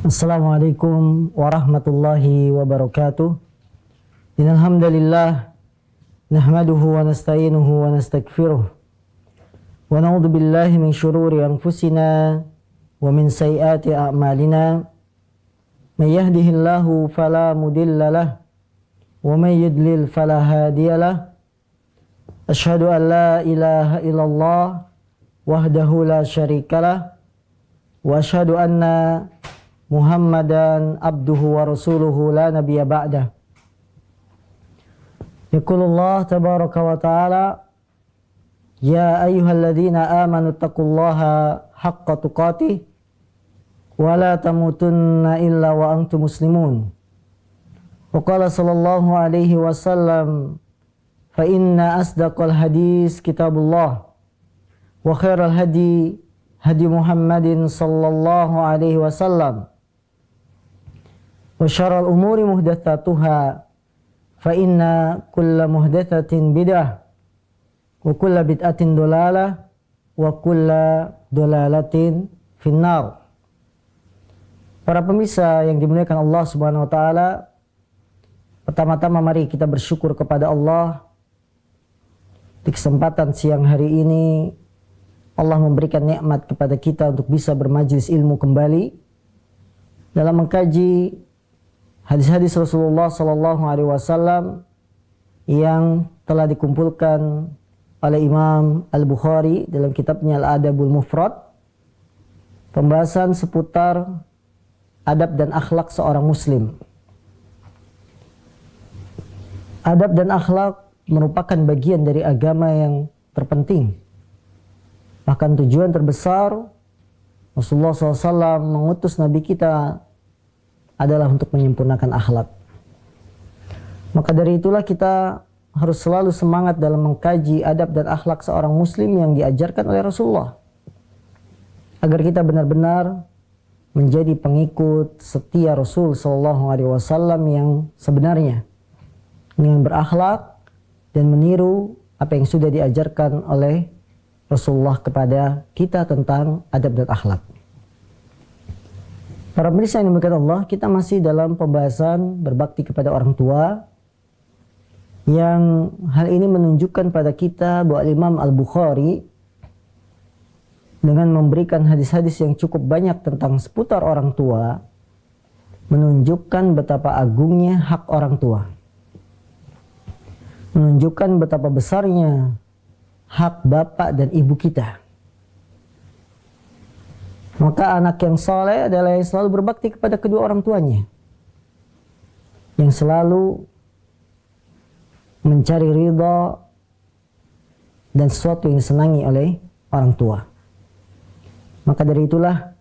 Assalamualaikum warahmatullahi wabarakatuh. Innal hamdalillah nahmaduhu wa nasta'inuhu wa nastaghfiruh wa na'udzu billahi min syururi anfusina wa min sayyiati a'malina. May yahdihillahu fala mudilla lahu wa may yudlil fala hadiya lahu. Asyhadu an la ilaha illallah wahdahu la syarika lahu wa asyhadu anna Muhammadan abduhu wa rasuluhu la nabiyya ba'dah. Yaqulullah tabaraka wa ta'ala, ya ayyuhalladzina amanu taqullaha haqqa tuqatih wa la tamutunna illa wa antum muslimun. Wa qala sallallahu alaihi wasallam, fa inna asdaqal hadis kitabullah wa khairal hadi hadi Muhammadin sallallahu alaihi wasallam. Wa syarrul umuri muhdatsatuha fa inna kulla muhdatsatin bid'ah wa kulla bid'atin dolalah wa kulla dolalatin finnar. Para pemirsa yang dimuliakan Allah Subhanahu wa taala, pertama-tama mari kita bersyukur kepada Allah di kesempatan siang hari ini. Allah memberikan nikmat kepada kita untuk bisa bermajlis ilmu kembali dalam mengkaji hadis-hadis Rasulullah sallallahu alaihi wasallam yang telah dikumpulkan oleh Imam Al-Bukhari dalam kitabnya Al-Adabul Mufrad. Pembahasan seputar adab dan akhlak seorang muslim. Adab dan akhlak merupakan bagian dari agama yang terpenting. Bahkan tujuan terbesar Rasulullah SAW mengutus Nabi kita adalah untuk menyempurnakan akhlak. Maka dari itulah kita harus selalu semangat dalam mengkaji adab dan akhlak seorang muslim yang diajarkan oleh Rasulullah, agar kita benar-benar menjadi pengikut setia Rasul Sallallahu Alaihi Wasallam yang sebenarnya, dengan berakhlak dan meniru apa yang sudah diajarkan oleh Rasulullah kepada kita tentang adab dan akhlak. Para pemirsa yang dimuliakan Allah, kita masih dalam pembahasan berbakti kepada orang tua, yang hal ini menunjukkan pada kita bahwa Imam Al-Bukhari dengan memberikan hadis-hadis yang cukup banyak tentang seputar orang tua, menunjukkan betapa agungnya hak orang tua, menunjukkan betapa besarnya hak bapak dan ibu kita. Maka anak yang soleh adalah yang selalu berbakti kepada kedua orang tuanya, yang selalu mencari ridha dan sesuatu yang disenangi oleh orang tua. Maka dari itulah,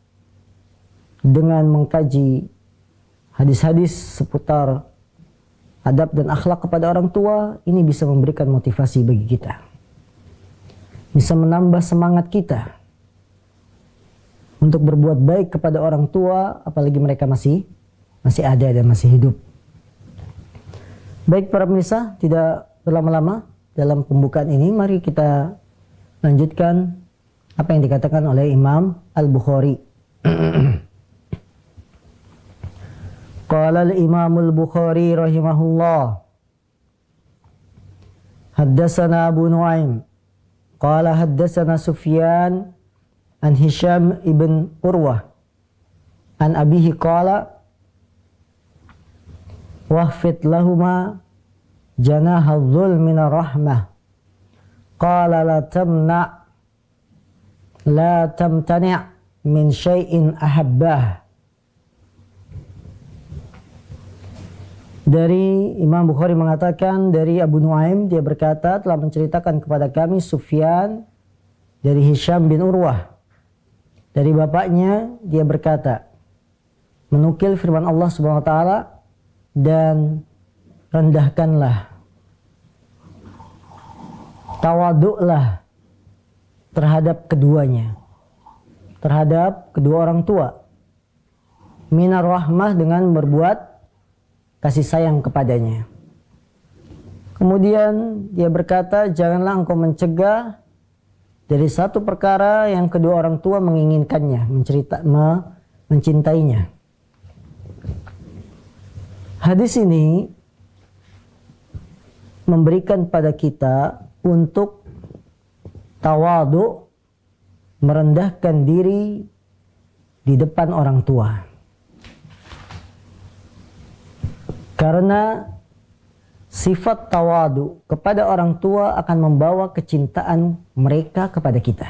dengan mengkaji hadis-hadis seputar adab dan akhlak kepada orang tua, ini bisa memberikan motivasi bagi kita, bisa menambah semangat kita untuk berbuat baik kepada orang tua, apalagi mereka masih ada dan masih hidup. Baik para pemirsa, tidak berlama-lama dalam pembukaan ini, mari kita lanjutkan apa yang dikatakan oleh Imam Al-Bukhari. Qala al-Imam Al-Bukhari rahimahullah, haddatsana Abu Nuaim qala haddatsana Sufyan an Hisham ibn Urwah an abihi qala wahfid lahuma janaha dhul minar rahmah qala la tamtani' min syai'in ahabbah. Dari Imam Bukhari mengatakan, dari Abu Nuaim, dia berkata, telah menceritakan kepada kami Sufyan dari Hisham bin Urwah, dari bapaknya, dia berkata, menukil firman Allah Subhanahu wa taala, dan rendahkanlah, tawaduklah terhadap keduanya, terhadap kedua orang tua, minar rahmah, dengan berbuat kasih sayang kepadanya. Kemudian dia berkata, janganlah engkau mencegah dari satu perkara yang kedua orang tua menginginkannya, mencintainya. Hadis ini memberikan pada kita untuk tawadu, merendahkan diri di depan orang tua. Karena sifat tawadu kepada orang tua akan membawa kecintaan mereka kepada kita.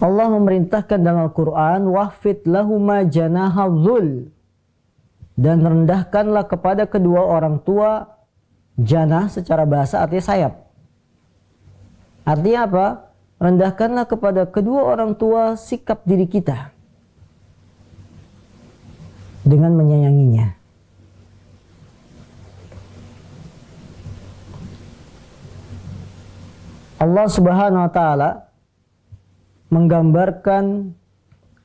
Allah memerintahkan dalam Al-Quran, wahfid lahuma janaha dhul, dan rendahkanlah kepada kedua orang tua. Janah secara bahasa artinya sayap. Artinya apa? Rendahkanlah kepada kedua orang tua sikap diri kita dengan menyayanginya. Allah Subhanahu wa taala menggambarkan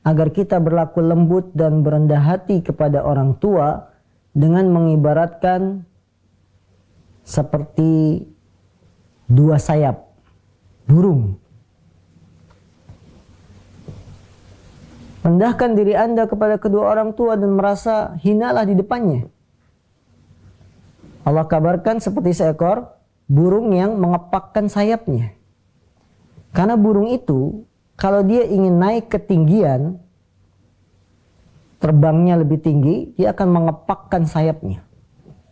agar kita berlaku lembut dan berendah hati kepada orang tua dengan mengibaratkan seperti dua sayap burung. Rendahkan diri Anda kepada kedua orang tua dan merasa hinalah di depannya. Allah kabarkan seperti seekor burung yang mengepakkan sayapnya. Karena burung itu kalau dia ingin naik ketinggian, terbangnya lebih tinggi, dia akan mengepakkan sayapnya.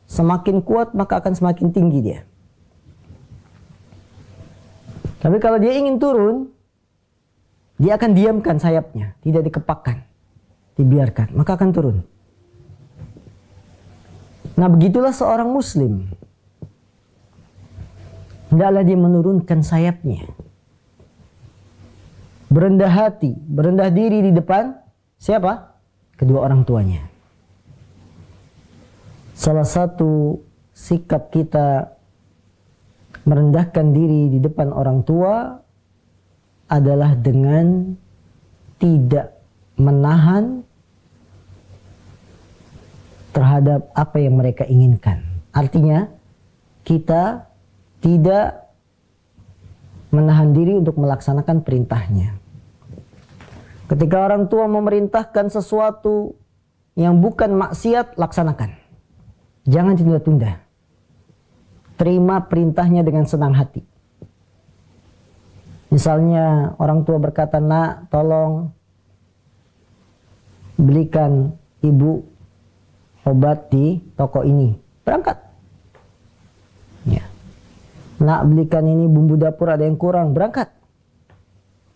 Semakin kuat maka akan semakin tinggi dia. Tapi kalau dia ingin turun, dia akan diamkan sayapnya, tidak dikepakkan, dibiarkan, maka akan turun. Nah, begitulah seorang muslim. Hendaklah dia menurunkan sayapnya. Berendah hati, berendah diri di depan siapa? Kedua orang tuanya. Salah satu sikap kita merendahkan diri di depan orang tua adalah dengan tidak menahan terhadap apa yang mereka inginkan. Artinya kita tidak menahan diri untuk melaksanakan perintahnya. Ketika orang tua memerintahkan sesuatu yang bukan maksiat, laksanakan. Jangan tunda-tunda. Terima perintahnya dengan senang hati. Misalnya orang tua berkata, "Nak, tolong belikan ibu obat di toko ini." Berangkat. Ya. "Nak, belikan ini bumbu dapur ada yang kurang." Berangkat.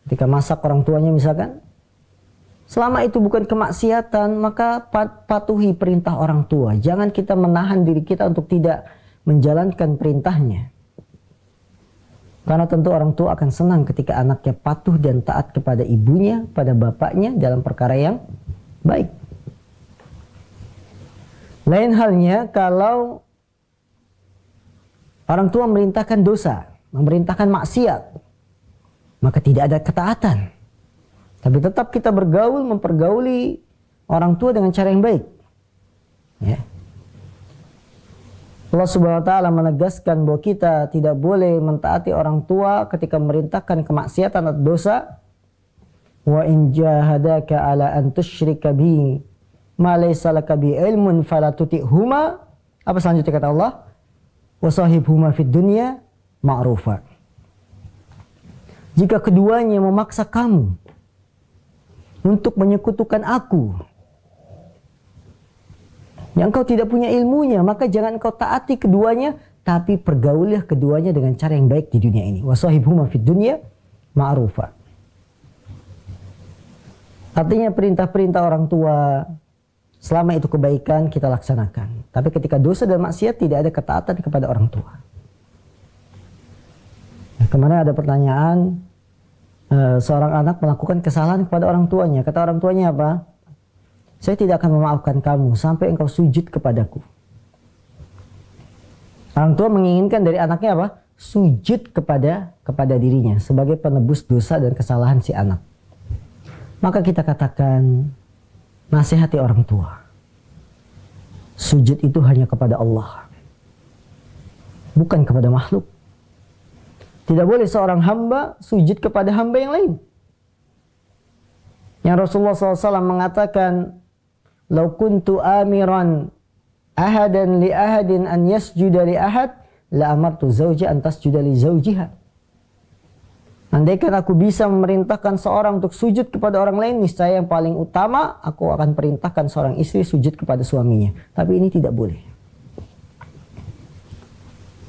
Ketika masak orang tuanya misalkan, selama itu bukan kemaksiatan, maka patuhi perintah orang tua. Jangan kita menahan diri kita untuk tidak menjalankan perintahnya. Karena tentu orang tua akan senang ketika anaknya patuh dan taat kepada ibunya, pada bapaknya dalam perkara yang baik. Lain halnya kalau orang tua memerintahkan dosa, memerintahkan maksiat, maka tidak ada ketaatan. Tapi tetap kita bergaul, mempergauli orang tua dengan cara yang baik. Ya. Allah Subhanahu wa taala menegaskan bahwa kita tidak boleh mentaati orang tua ketika memerintahkan kemaksiatan atau dosa. Wa in jahadaka ala an tusyrika bi ma laysa laka bi ilmun fala tuti'huma. Apa selanjutnya kata Allah? Wa sahibhuma fid dunya ma'rufa. Jika keduanya memaksa kamu untuk menyekutukan aku, yang engkau tidak punya ilmunya, maka jangan engkau taati keduanya, tapi pergaulilah keduanya dengan cara yang baik di dunia ini. Wasahibhuma fid dunya ma'rufa. Artinya perintah-perintah orang tua, selama itu kebaikan kita laksanakan. Tapi ketika dosa dan maksiat tidak ada ketaatan kepada orang tua. Nah, kemarin ada pertanyaan, seorang anak melakukan kesalahan kepada orang tuanya. Kata orang tuanya apa? "Saya tidak akan memaafkan kamu sampai engkau sujud kepadaku." Orang tua menginginkan dari anaknya apa? Sujud kepada dirinya sebagai penebus dosa dan kesalahan si anak. Maka kita katakan, nasihati orang tua. Sujud itu hanya kepada Allah, bukan kepada makhluk. Tidak boleh seorang hamba sujud kepada hamba yang lain. Yang Rasulullah SAW mengatakan, "Lau kuntu amiran ahadan li ahadin an yasjuda li ahad, la amartu zawja an tasjuda li zawjiha." Andaikan aku bisa memerintahkan seorang untuk sujud kepada orang lain, niscaya yang paling utama aku akan perintahkan seorang istri sujud kepada suaminya. Tapi ini tidak boleh.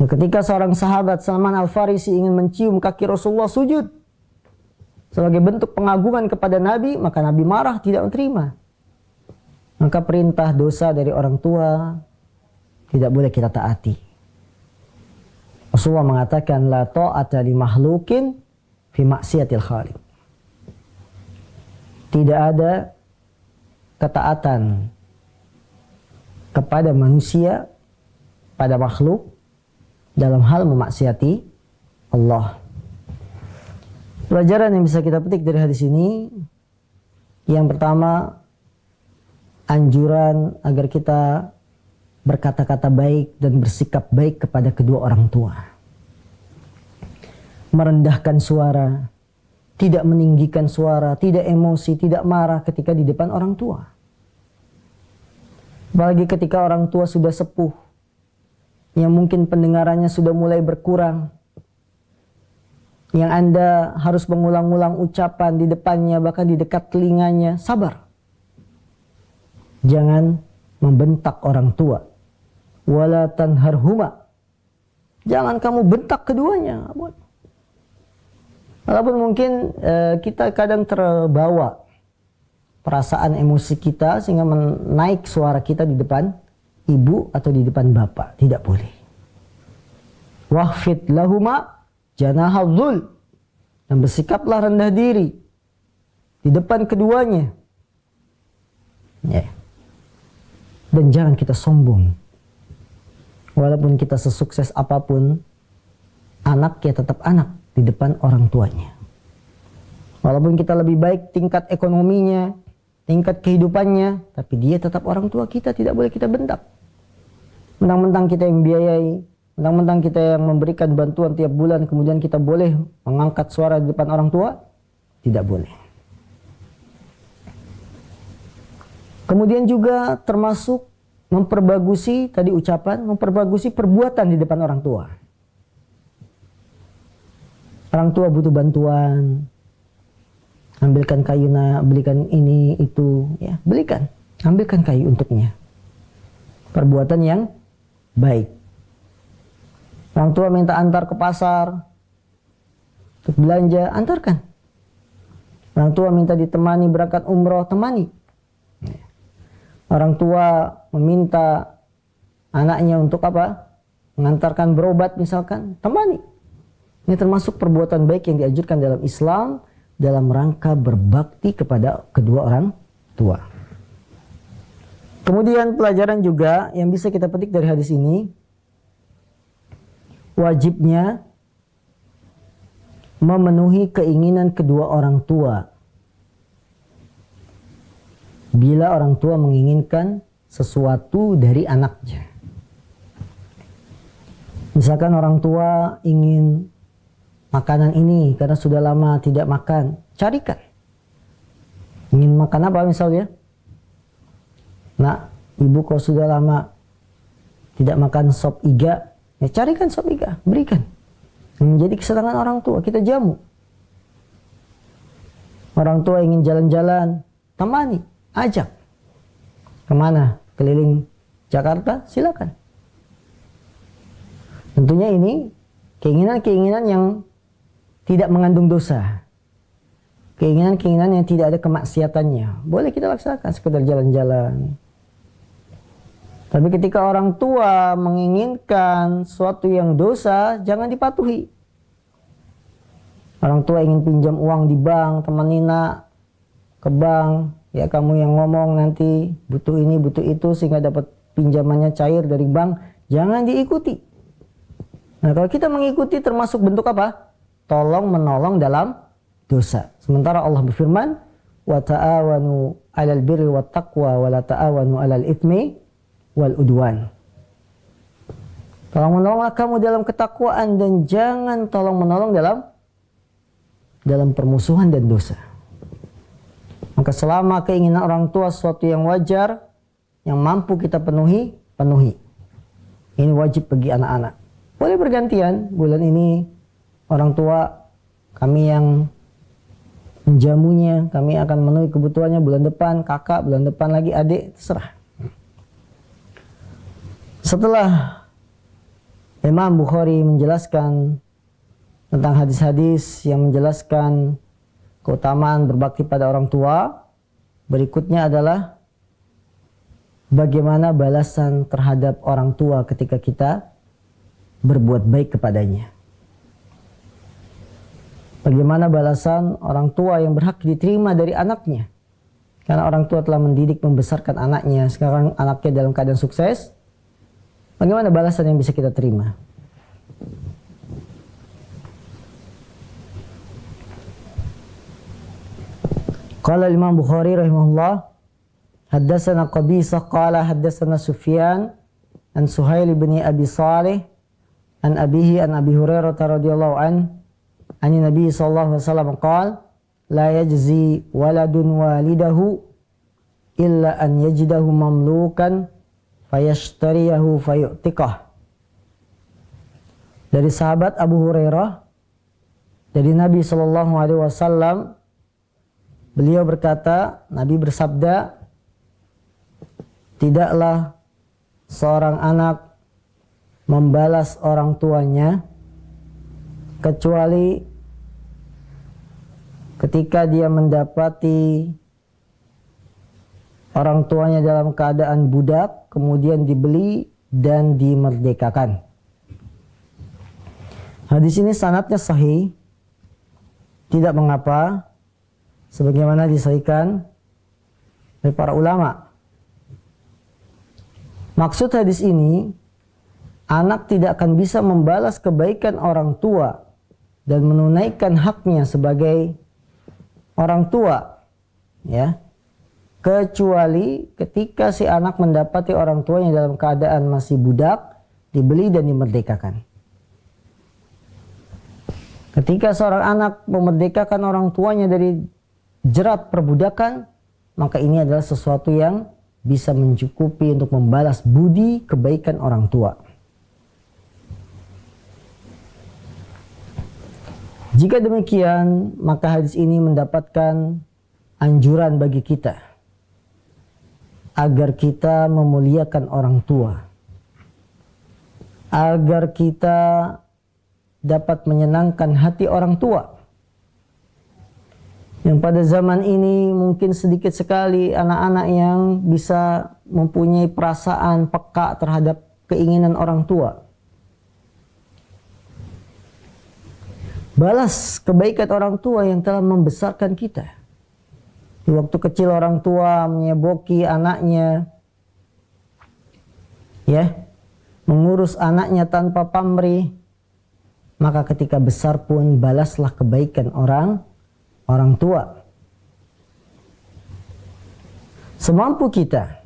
Nah, ketika seorang sahabat Salman Al-Farisi ingin mencium kaki Rasulullah sujud sebagai bentuk pengagungan kepada Nabi, maka Nabi marah, tidak menerima. Maka perintah dosa dari orang tua tidak boleh kita taati. Rasulullah mengatakan, la ta'ata li makhlukin fi maksiatil khaliq. Tidak ada ketaatan kepada manusia, pada makhluk, dalam hal memaksiati Allah. Pelajaran yang bisa kita petik dari hadis ini, yang pertama, anjuran agar kita berkata-kata baik dan bersikap baik kepada kedua orang tua. Merendahkan suara, tidak meninggikan suara, tidak emosi, tidak marah ketika di depan orang tua. Apalagi ketika orang tua sudah sepuh, yang mungkin pendengarannya sudah mulai berkurang, yang Anda harus mengulang-ulang ucapan di depannya, bahkan di dekat telinganya, sabar. Jangan membentak orang tua. Wala tanharhuma. Jangan kamu bentak keduanya. Walaupun mungkin kita kadang terbawa perasaan emosi kita sehingga menaik suara kita di depan ibu atau di depan bapak. Tidak boleh. Wahfid lahuma janahadzul. Dan bersikaplah rendah diri di depan keduanya. Ya. Dan jangan kita sombong. Walaupun kita sesukses apapun, anak ya tetap anak di depan orang tuanya. Walaupun kita lebih baik tingkat ekonominya, tingkat kehidupannya, tapi dia tetap orang tua kita, tidak boleh kita bentak. Mentang-mentang kita yang biayai, mentang-mentang kita yang memberikan bantuan tiap bulan, kemudian kita boleh mengangkat suara di depan orang tua? Tidak boleh. Kemudian juga termasuk memperbagusi tadi ucapan, memperbagusi perbuatan di depan orang tua. Orang tua butuh bantuan, ambilkan kayu, belikan ini itu, ya belikan, ambilkan kayu untuknya. Perbuatan yang baik. Orang tua minta antar ke pasar untuk belanja, antarkan. Orang tua minta ditemani berangkat umroh, temani. Orang tua meminta anaknya untuk apa? Mengantarkan berobat misalkan, temani. Ini termasuk perbuatan baik yang dianjurkan dalam Islam dalam rangka berbakti kepada kedua orang tua. Kemudian pelajaran juga yang bisa kita petik dari hadis ini, wajibnya memenuhi keinginan kedua orang tua. Bila orang tua menginginkan sesuatu dari anaknya. Misalkan orang tua ingin makanan ini karena sudah lama tidak makan, carikan. Ingin makan apa misalnya? Nah, ibu kok sudah lama tidak makan sop iga, ya carikan sop iga, berikan. Menjadi kesenangan orang tua, kita jamu. Orang tua ingin jalan-jalan, temani, ajak. Kemana? Keliling Jakarta, silakan. Tentunya ini keinginan-keinginan yang tidak mengandung dosa. Keinginan-keinginan yang tidak ada kemaksiatannya. Boleh kita laksanakan, sekedar jalan-jalan. Tapi ketika orang tua menginginkan sesuatu yang dosa, jangan dipatuhi. Orang tua ingin pinjam uang di bank, temani nak ke bank. Ya kamu yang ngomong nanti butuh ini, butuh itu sehingga dapat pinjamannya cair dari bank. Jangan diikuti. Nah kalau kita mengikuti termasuk bentuk apa? Tolong menolong dalam dosa. Sementara Allah berfirman, wa ta'awanu 'alal birri wat taqwa wa la ta'awanu 'alal itsmi wal udwan. Tolong menolonglah kamu dalam ketakwaan dan jangan tolong menolong dalam permusuhan dan dosa. Maka selama keinginan orang tua sesuatu yang wajar, yang mampu kita penuhi, penuhi. Ini wajib bagi anak-anak. Boleh bergantian, bulan ini orang tua kami yang menjamunya, kami akan memenuhi kebutuhannya, bulan depan kakak, bulan depan lagi adik, terserah. Setelah Imam Bukhari menjelaskan tentang hadis-hadis yang menjelaskan keutamaan berbakti pada orang tua, berikutnya adalah bagaimana balasan terhadap orang tua ketika kita berbuat baik kepadanya. Bagaimana balasan orang tua yang berhak diterima dari anaknya? Karena orang tua telah mendidik, membesarkan anaknya, sekarang anaknya dalam keadaan sukses. Bagaimana balasan yang bisa kita terima? Qala Imam Bukhari rahimahullah, haddatsana Qabisah qala haddatsana Sufyan an Suhail bin Abi Salih an abihi an Abi Hurairah radhiyallahu an Nabi sallallahu alaihi wasallam qala la yajzi waladun walidahu illa an yajidahu mamlukan fayashtariyahu fayu'tiqah. Dari sahabat Abu Hurairah dari Nabi sallallahu alaihi wasallam, beliau berkata, Nabi bersabda, tidaklah seorang anak membalas orang tuanya kecuali ketika dia mendapati orang tuanya dalam keadaan budak, kemudian dibeli dan dimerdekakan. Hadis ini sanadnya sahih, tidak mengapa, sebagaimana disahihkan oleh para ulama. Maksud hadis ini, anak tidak akan bisa membalas kebaikan orang tua dan menunaikan haknya sebagai orang tua, ya, kecuali ketika si anak mendapati orang tuanya dalam keadaan masih budak, dibeli dan dimerdekakan. Ketika seorang anak memerdekakan orang tuanya dari jerat perbudakan, maka ini adalah sesuatu yang bisa mencukupi untuk membalas budi kebaikan orang tua. Jika demikian, maka hadis ini mendapatkan anjuran bagi kita agar kita memuliakan orang tua, agar kita dapat menyenangkan hati orang tua. Yang pada zaman ini mungkin sedikit sekali anak-anak yang bisa mempunyai perasaan peka terhadap keinginan orang tua. Balas kebaikan orang tua yang telah membesarkan kita. Di waktu kecil orang tua menyeboki anaknya, ya, mengurus anaknya tanpa pamrih, maka ketika besar pun balaslah kebaikan orang tua. Semampu kita.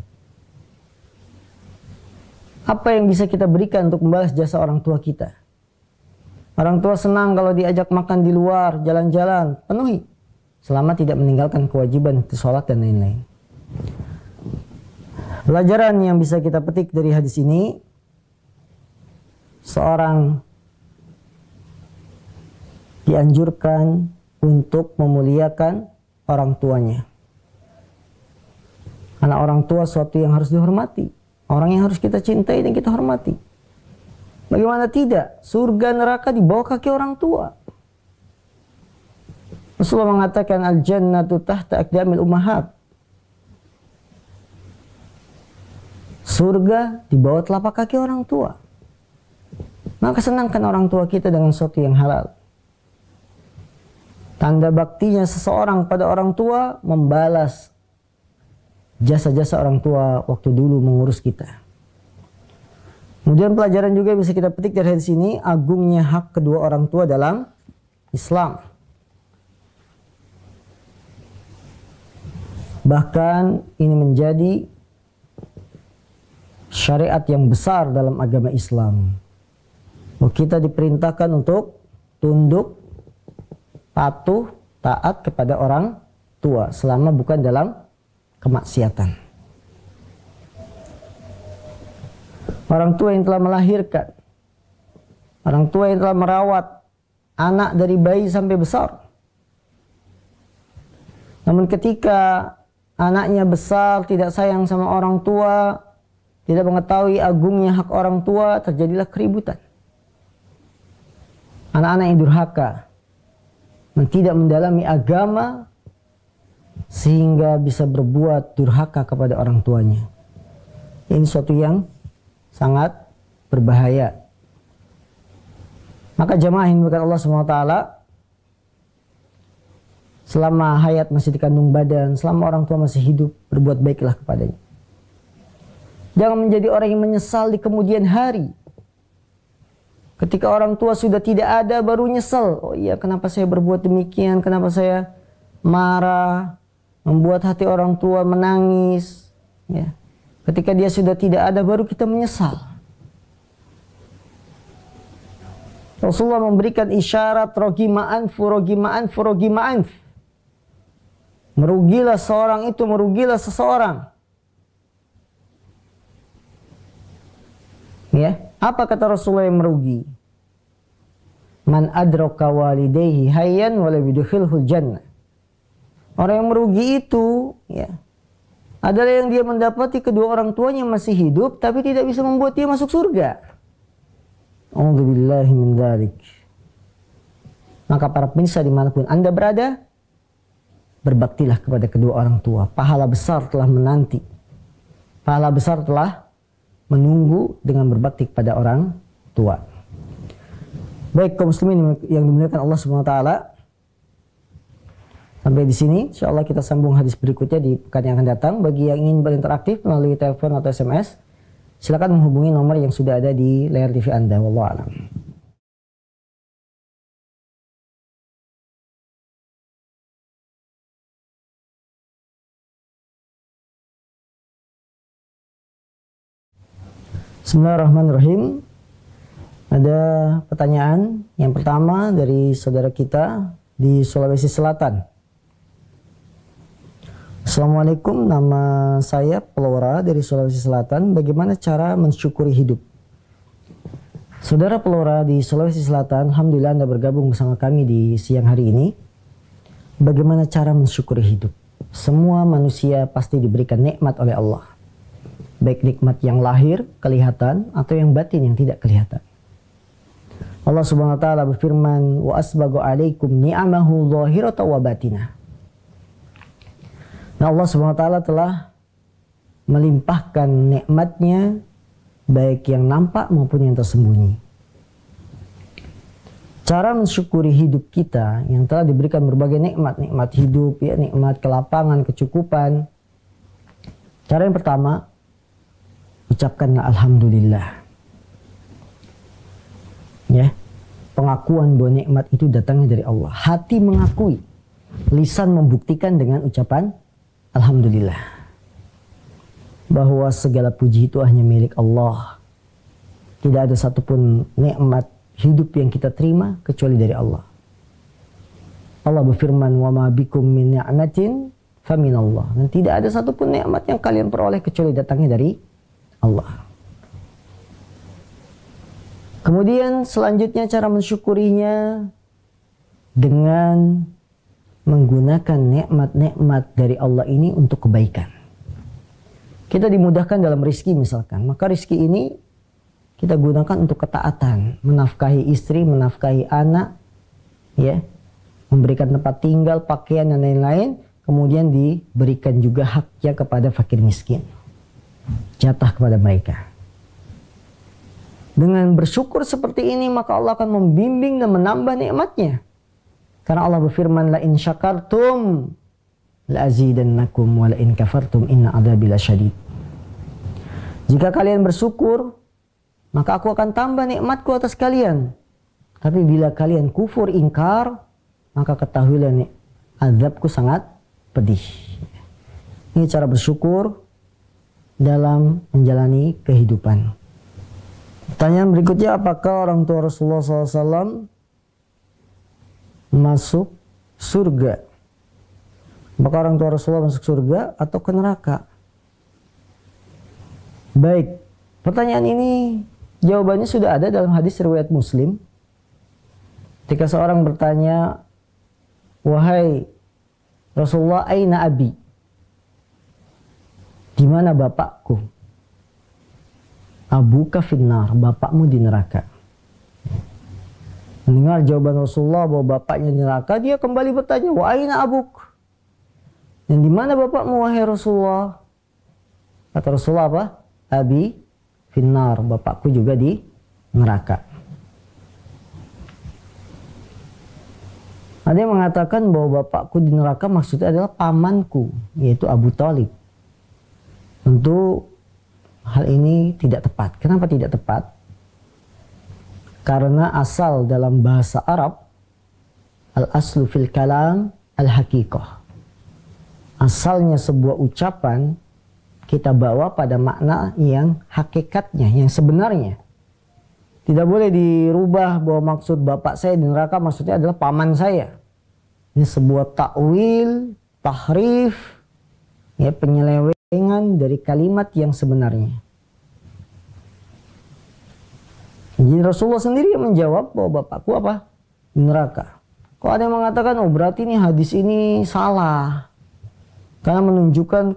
Apa yang bisa kita berikan untuk membalas jasa orang tua kita? Orang tua senang kalau diajak makan di luar, jalan-jalan, penuhi. Selama tidak meninggalkan kewajiban sholat dan lain-lain. Pelajaran yang bisa kita petik dari hadis ini, seorang dianjurkan untuk memuliakan orang tuanya. Karena orang tua suatu yang harus dihormati. Orang yang harus kita cintai dan kita hormati. Bagaimana tidak? Surga neraka di bawah kaki orang tua. Rasulullah mengatakan al-jannatu tahta aqdamil ummahat. Surga di bawah telapak kaki orang tua. Maka senangkan orang tua kita dengan sesuatu yang halal. Tanda baktinya seseorang pada orang tua membalas jasa-jasa orang tua waktu dulu mengurus kita. Kemudian pelajaran juga bisa kita petik dari hadis ini, agungnya hak kedua orang tua dalam Islam. Bahkan ini menjadi syariat yang besar dalam agama Islam. Kita diperintahkan untuk tunduk, patuh, taat kepada orang tua selama bukan dalam kemaksiatan. orang tua yang telah melahirkan, orang tua yang telah merawat anak dari bayi sampai besar. Namun ketika anaknya besar, tidak sayang sama orang tua, tidak mengetahui agungnya hak orang tua, terjadilah keributan. Anak-anak yang durhaka, yang tidak mendalami agama, sehingga bisa berbuat durhaka kepada orang tuanya. Ini suatu yang sangat berbahaya. Maka jamaah yang dimuliakan Allah SWT, selama hayat masih dikandung badan, selama orang tua masih hidup, berbuat baiklah kepadanya. Jangan menjadi orang yang menyesal di kemudian hari. Ketika orang tua sudah tidak ada, baru nyesal. Oh iya, kenapa saya berbuat demikian? Kenapa saya marah? Membuat hati orang tua menangis. Ya. Ketika dia sudah tidak ada, baru kita menyesal. Rasulullah memberikan isyarat rogima anfu, rogima anfu, rogima anfu. Merugilah seorang itu, merugilah seseorang. Ya, apa kata Rasulullah yang merugi? Man adraka walidayhi hayyan wa lam yudkhilhul jannah. Orang yang merugi itu, ya, adalah yang dia mendapati kedua orang tuanya masih hidup, tapi tidak bisa membuat dia masuk surga. A'udzubillahi min dzalik. Maka para pemirsa dimanapun Anda berada, berbaktilah kepada kedua orang tua. Pahala besar telah menanti. Pahala besar telah menunggu dengan berbakti kepada orang tua. Baik kaum muslimin yang dimuliakan Allah Subhanahu wa taala. Sampai di sini, insyaallah kita sambung hadis berikutnya di pekan yang akan datang. Bagi yang ingin berinteraktif melalui telepon atau SMS, silakan menghubungi nomor yang sudah ada di layar TV Anda. Wallahu a'lam. Bismillahirrahmanirrahim. Ada pertanyaan yang pertama dari saudara kita di Sulawesi Selatan. Assalamualaikum, nama saya Pelora dari Sulawesi Selatan. Bagaimana cara mensyukuri hidup? Saudara Pelora di Sulawesi Selatan, alhamdulillah Anda bergabung bersama kami di siang hari ini. Bagaimana cara mensyukuri hidup? Semua manusia pasti diberikan nikmat oleh Allah. Baik nikmat yang lahir, kelihatan, atau yang batin yang tidak kelihatan. Allah Subhanahu wa taala berfirman, "Wa asbagu 'alaikum ni'amahu dhahiratan wa batinah." Nah, Allah Subhanahu wa taala telah melimpahkan nikmatnya baik yang nampak maupun yang tersembunyi. Cara mensyukuri hidup kita yang telah diberikan berbagai nikmat, nikmat hidup, ya, nikmat kelapangan, kecukupan. Cara yang pertama, ucapkanlah alhamdulillah. Ya, pengakuan bahwa nikmat itu datangnya dari Allah. Hati mengakui, lisan membuktikan dengan ucapan alhamdulillah. Bahwa segala puji itu hanya milik Allah. Tidak ada satupun nikmat hidup yang kita terima kecuali dari Allah. Allah berfirman, "Wa ma bikum min ni'matin faminallah." Dan tidak ada satupun nikmat yang kalian peroleh kecuali datangnya dari Allah. Kemudian selanjutnya cara mensyukurinya dengan menggunakan nikmat-nikmat dari Allah ini untuk kebaikan. Kita dimudahkan dalam rizki misalkan, maka rizki ini kita gunakan untuk ketaatan, menafkahi istri, menafkahi anak, ya, memberikan tempat tinggal, pakaian dan lain-lain, kemudian diberikan juga haknya kepada fakir miskin, jatah kepada mereka. Dengan bersyukur seperti ini, maka Allah akan membimbing dan menambah nikmatnya. Karena Allah berfirman, "La in syakartum la azidannakum wa la in kafartum inna adzabi lasyadid." Jika kalian bersyukur, maka aku akan tambah nikmatku atas kalian. Tapi bila kalian kufur, ingkar, maka ketahuilah nih, azabku sangat pedih. Ini cara bersyukur dalam menjalani kehidupan. Pertanyaan berikutnya, apakah orang tua Rasulullah SAW masuk surga? Apakah orang tua Rasulullah masuk surga atau ke neraka? Baik, Pertanyaan ini jawabannya sudah ada dalam hadis riwayat Muslim. Ketika seorang bertanya, wahai Rasulullah, aina abi? Di mana bapakku? Abuka finnar, bapakmu di neraka. Mendengar jawaban Rasulullah bahwa bapaknya di neraka, dia kembali bertanya, wa aina abuk? Dan di mana bapakmu wahai Rasulullah? Kata Rasulullah apa? Abi finnar, bapakku juga di neraka. Ada yang mengatakan bahwa bapakku di neraka maksudnya adalah pamanku, yaitu Abu Thalib. Tentu hal ini tidak tepat. Kenapa tidak tepat? Karena asal dalam bahasa Arab, al-aslu fil kalam al-haqiqah. Asalnya sebuah ucapan kita bawa pada makna yang hakikatnya, yang sebenarnya. Tidak boleh dirubah bahwa maksud bapak saya di neraka maksudnya adalah paman saya. Ini sebuah takwil, tahrif, ya, penyelewengan dari kalimat yang sebenarnya. Jadi Rasulullah sendiri yang menjawab bahwa bapakku apa? Di neraka. Kok ada yang mengatakan, oh berarti ini hadis ini salah. Karena menunjukkan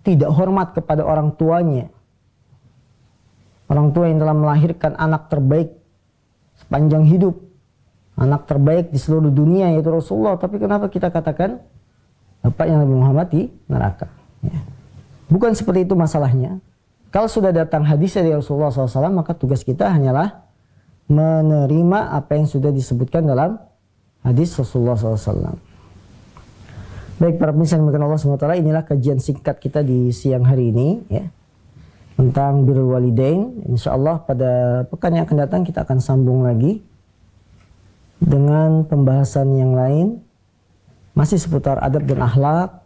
tidak hormat kepada orang tuanya. Orang tua yang telah melahirkan anak terbaik sepanjang hidup. Anak terbaik di seluruh dunia yaitu Rasulullah. Tapi kenapa kita katakan bapaknya Nabi Muhammad di neraka? Ya. Bukan seperti itu masalahnya. Kalau sudah datang hadis dari Rasulullah SAW, maka tugas kita hanyalah menerima apa yang sudah disebutkan dalam hadis Rasulullah SAW. Baik para pemirsa yang dimuliakan Allah SWT, inilah kajian singkat kita di siang hari ini, ya, tentang birrul walidain. Insyaallah pada pekan yang akan datang kita akan sambung lagi dengan pembahasan yang lain, masih seputar adab dan akhlak.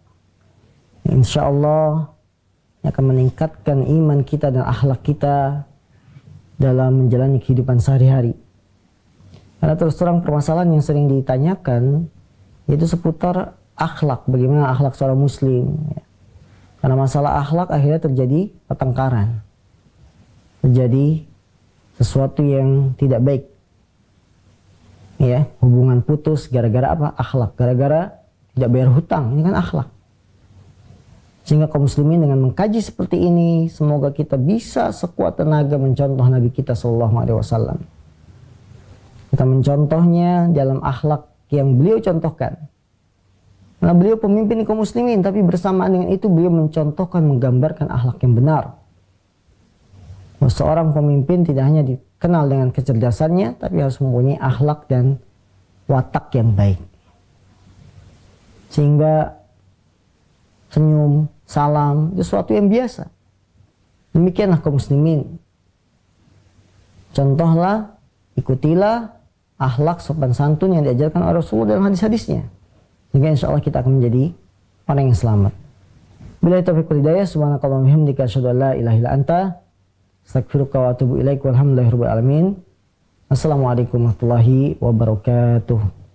Insyaallah akan meningkatkan iman kita dan akhlak kita dalam menjalani kehidupan sehari-hari. Karena terus terang permasalahan yang sering ditanyakan yaitu seputar akhlak, bagaimana akhlak seorang muslim, ya. Karena masalah akhlak akhirnya terjadi pertengkaran, terjadi sesuatu yang tidak baik, ya, hubungan putus gara-gara apa? Akhlak, gara-gara tidak bayar hutang. Ini kan akhlak. Sehingga kaum muslimin dengan mengkaji seperti ini, semoga kita bisa sekuat tenaga mencontoh Nabi kita SAW. Kita mencontohnya dalam akhlak yang beliau contohkan. Nah, beliau pemimpin kaum muslimin, tapi bersamaan dengan itu beliau mencontohkan, menggambarkan akhlak yang benar. Bahwa seorang pemimpin tidak hanya dikenal dengan kecerdasannya, tapi harus mempunyai akhlak dan watak yang baik. Sehingga senyum, salam, itu sesuatu yang biasa. Demikianlah kaum muslimin. Contohlah, ikutilah akhlak sopan santun yang diajarkan oleh Rasulullah dalam hadis-hadisnya. Sehingga insya Allah kita akan menjadi orang yang selamat. Billahi taufiq wal hidayah. Subhanakallahumma wa bihamdika asyhadu an la ilaha illa anta astaghfiruka wa atubu ilaik. Walhamdulillahirabbil alamin. Assalamualaikum warahmatullahi wabarakatuh.